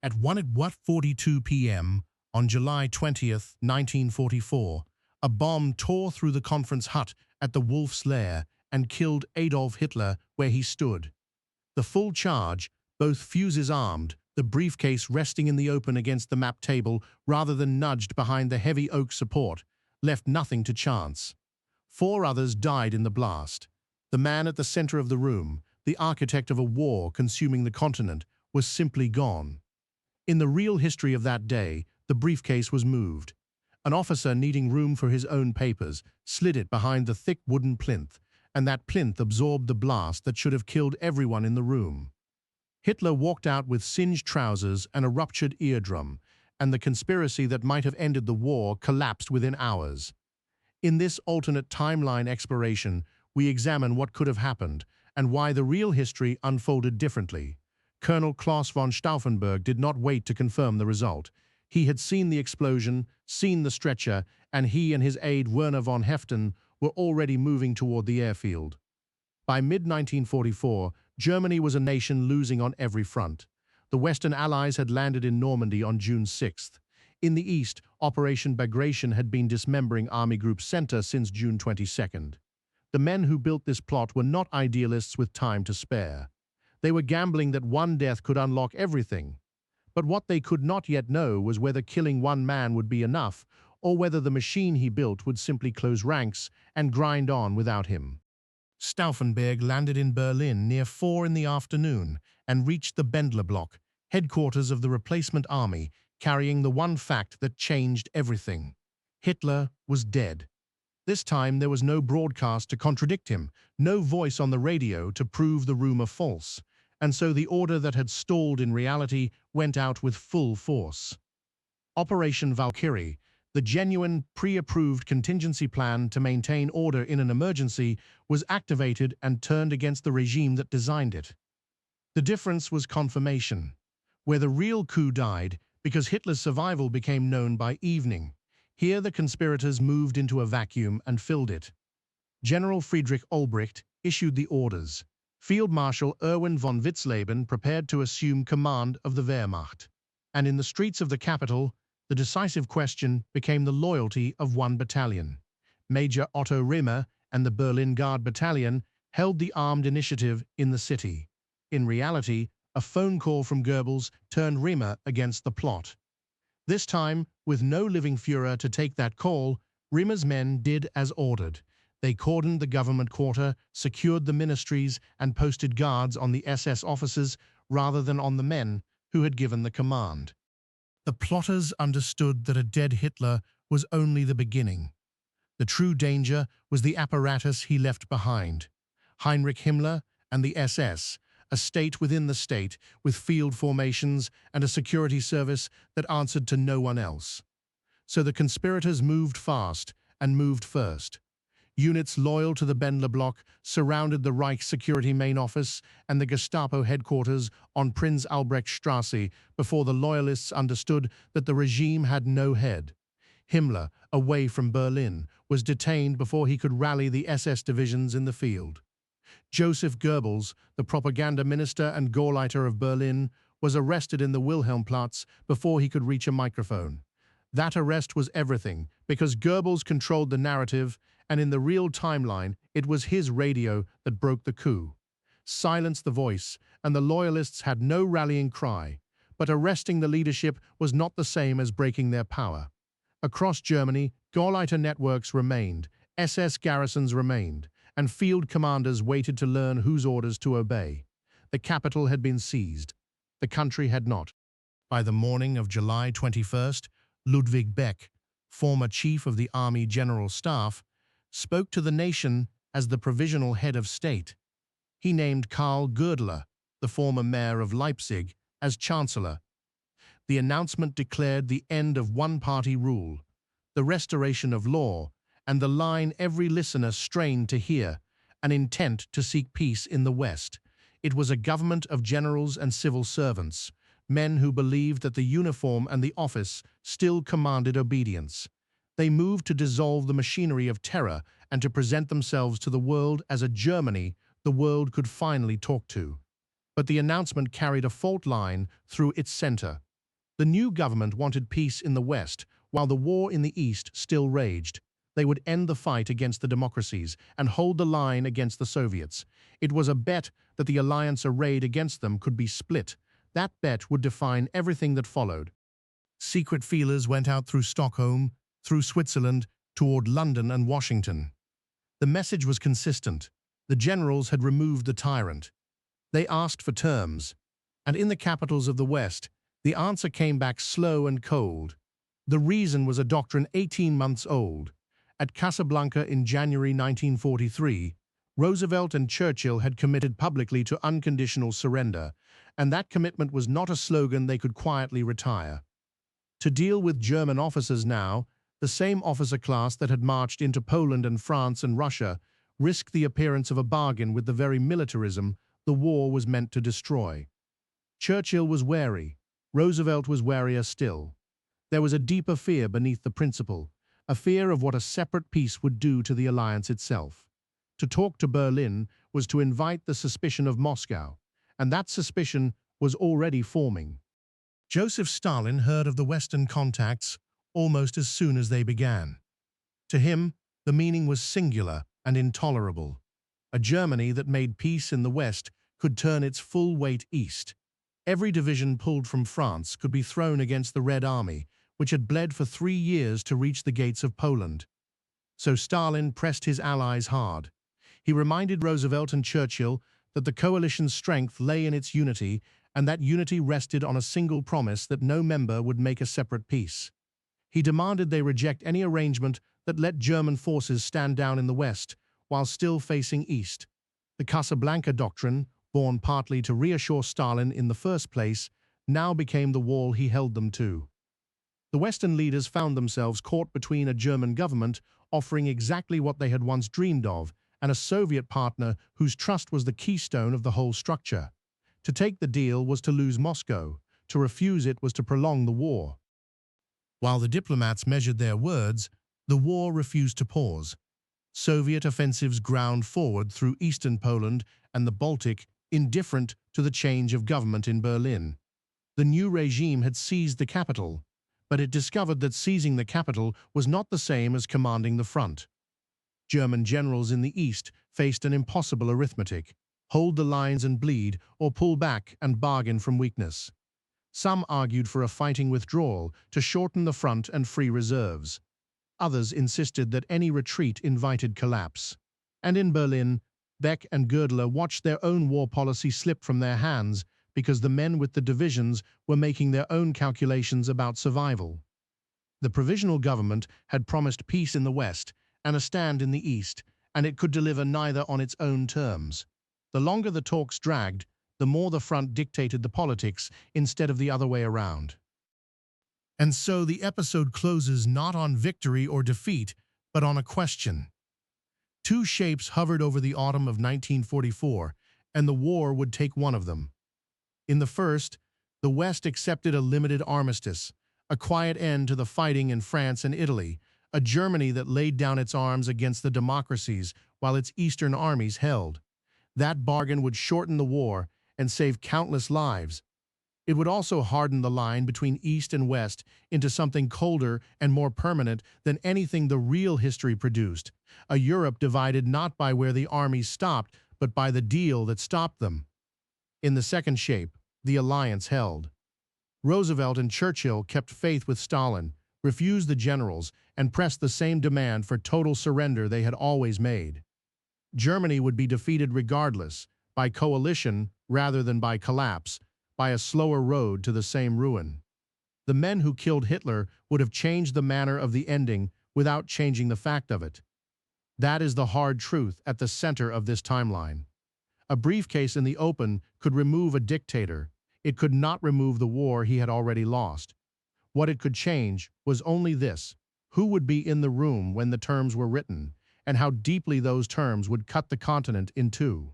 At 1:42 p.m. on July 20th, 1944, a bomb tore through the conference hut at the Wolf's Lair and killed Adolf Hitler where he stood. The full charge, both fuses armed, the briefcase resting in the open against the map table rather than nudged behind the heavy oak support, left nothing to chance. 4 others died in the blast. The man at the center of the room, the architect of a war consuming the continent, was simply gone. In the real history of that day, the briefcase was moved. An officer needing room for his own papers slid it behind the thick wooden plinth, and that plinth absorbed the blast that should have killed everyone in the room. Hitler walked out with singed trousers and a ruptured eardrum, and the conspiracy that might have ended the war collapsed within hours. In this alternate timeline exploration, we examine what could have happened and why the real history unfolded differently. Colonel Klaus von Stauffenberg did not wait to confirm the result. He had seen the explosion, seen the stretcher, and he and his aide Werner von Heften were already moving toward the airfield. By mid-1944, Germany was a nation losing on every front. The Western Allies had landed in Normandy on June 6th. In the east, Operation Bagration had been dismembering Army Group Center since June 22nd. The men who built this plot were not idealists with time to spare. They were gambling that one death could unlock everything. But what they could not yet know was whether killing one man would be enough, or whether the machine he built would simply close ranks and grind on without him. Stauffenberg landed in Berlin near 4 in the afternoon and reached the Bendlerblock, headquarters of the replacement army, carrying the one fact that changed everything. Hitler was dead. This time there was no broadcast to contradict him, no voice on the radio to prove the rumor false, and so the order that had stalled in reality went out with full force. Operation Valkyrie, the genuine, pre-approved contingency plan to maintain order in an emergency, was activated and turned against the regime that designed it. The difference was confirmation, where the real coup died because Hitler's survival became known by evening. Here the conspirators moved into a vacuum and filled it. General Friedrich Olbricht issued the orders. Field Marshal Erwin von Witzleben prepared to assume command of the Wehrmacht. And in the streets of the capital, the decisive question became the loyalty of one battalion. Major Otto Rehmer and the Berlin Guard Battalion held the armed initiative in the city. In reality, a phone call from Goebbels turned Rehmer against the plot. This time, with no living Fuhrer to take that call, Rehmer's men did as ordered. They cordoned the government quarter, secured the ministries, and posted guards on the SS officers rather than on the men who had given the command. The plotters understood that a dead Hitler was only the beginning. The true danger was the apparatus he left behind. Heinrich Himmler and the SS, a state within the state with field formations and a security service that answered to no one else. So the conspirators moved fast and moved first. Units loyal to the Bendlerblock surrounded the Reich Security Main Office and the Gestapo headquarters on Prinz Albrechtstraße before the loyalists understood that the regime had no head. Himmler, away from Berlin, was detained before he could rally the SS divisions in the field. Joseph Goebbels, the propaganda minister and Gauleiter of Berlin, was arrested in the Wilhelmplatz before he could reach a microphone. That arrest was everything, because Goebbels controlled the narrative, and in the real timeline, it was his radio that broke the coup. Silenced the voice, and the loyalists had no rallying cry. But arresting the leadership was not the same as breaking their power. Across Germany, Gauleiter networks remained, SS garrisons remained, and field commanders waited to learn whose orders to obey. The capital had been seized. The country had not. By the morning of July 21st, Ludwig Beck, former chief of the Army General Staff, spoke to the nation as the provisional head of state. He named Karl Goerdeler, the former mayor of Leipzig, as chancellor. The announcement declared the end of one-party rule, the restoration of law, and the line every listener strained to hear, an intent to seek peace in the West. It was a government of generals and civil servants, men who believed that the uniform and the office still commanded obedience. They moved to dissolve the machinery of terror and to present themselves to the world as a Germany the world could finally talk to. But the announcement carried a fault line through its center. The new government wanted peace in the West, while the war in the East still raged. They would end the fight against the democracies and hold the line against the Soviets. It was a bet that the alliance arrayed against them could be split. That bet would define everything that followed. Secret feelers went out through Stockholm, through Switzerland, toward London and Washington. The message was consistent. The generals had removed the tyrant. They asked for terms. And in the capitals of the West, the answer came back slow and cold. The reason was a doctrine 18 months old. At Casablanca in January 1943, Roosevelt and Churchill had committed publicly to unconditional surrender, and that commitment was not a slogan they could quietly retire. To deal with German officers now, the same officer class that had marched into Poland and France and Russia, risked the appearance of a bargain with the very militarism the war was meant to destroy. Churchill was wary. Roosevelt was warier still. There was a deeper fear beneath the principle, a fear of what a separate peace would do to the alliance itself. To talk to Berlin was to invite the suspicion of Moscow, and that suspicion was already forming. Joseph Stalin heard of the Western contacts almost as soon as they began. To him, the meaning was singular and intolerable. A Germany that made peace in the West could turn its full weight east. Every division pulled from France could be thrown against the Red Army, which had bled for 3 years to reach the gates of Poland. So Stalin pressed his allies hard. He reminded Roosevelt and Churchill that the coalition's strength lay in its unity, and that unity rested on a single promise that no member would make a separate peace. He demanded they reject any arrangement that let German forces stand down in the West while still facing east. The Casablanca Doctrine, born partly to reassure Stalin in the first place, now became the wall he held them to. The Western leaders found themselves caught between a German government offering exactly what they had once dreamed of, and a Soviet partner whose trust was the keystone of the whole structure. To take the deal was to lose Moscow. To refuse it was to prolong the war. While the diplomats measured their words, the war refused to pause. Soviet offensives ground forward through eastern Poland and the Baltic, indifferent to the change of government in Berlin. The new regime had seized the capital, but it discovered that seizing the capital was not the same as commanding the front. German generals in the east faced an impossible arithmetic: hold the lines and bleed, or pull back and bargain from weakness. Some argued for a fighting withdrawal to shorten the front and free reserves. Others insisted that any retreat invited collapse. And in Berlin, Beck and Goerdeler watched their own war policy slip from their hands because the men with the divisions were making their own calculations about survival. The provisional government had promised peace in the West and a stand in the East, and it could deliver neither on its own terms. The longer the talks dragged, the more the front dictated the politics instead of the other way around. And so the episode closes not on victory or defeat, but on a question. Two shapes hovered over the autumn of 1944, and the war would take one of them. In the first, the West accepted a limited armistice, a quiet end to the fighting in France and Italy, a Germany that laid down its arms against the democracies while its eastern armies held. That bargain would shorten the war and save countless lives. It would also harden the line between East and West into something colder and more permanent than anything the real history produced, a Europe divided not by where the armies stopped, but by the deal that stopped them. In the second shape, the alliance held. Roosevelt and Churchill kept faith with Stalin, refused the generals, and pressed the same demand for total surrender they had always made. Germany would be defeated regardless, by coalition rather than by collapse, by a slower road to the same ruin. The men who killed Hitler would have changed the manner of the ending without changing the fact of it. That is the hard truth at the center of this timeline. A briefcase in the open could remove a dictator. It could not remove the war he had already lost. What it could change was only this: who would be in the room when the terms were written, and how deeply those terms would cut the continent in two.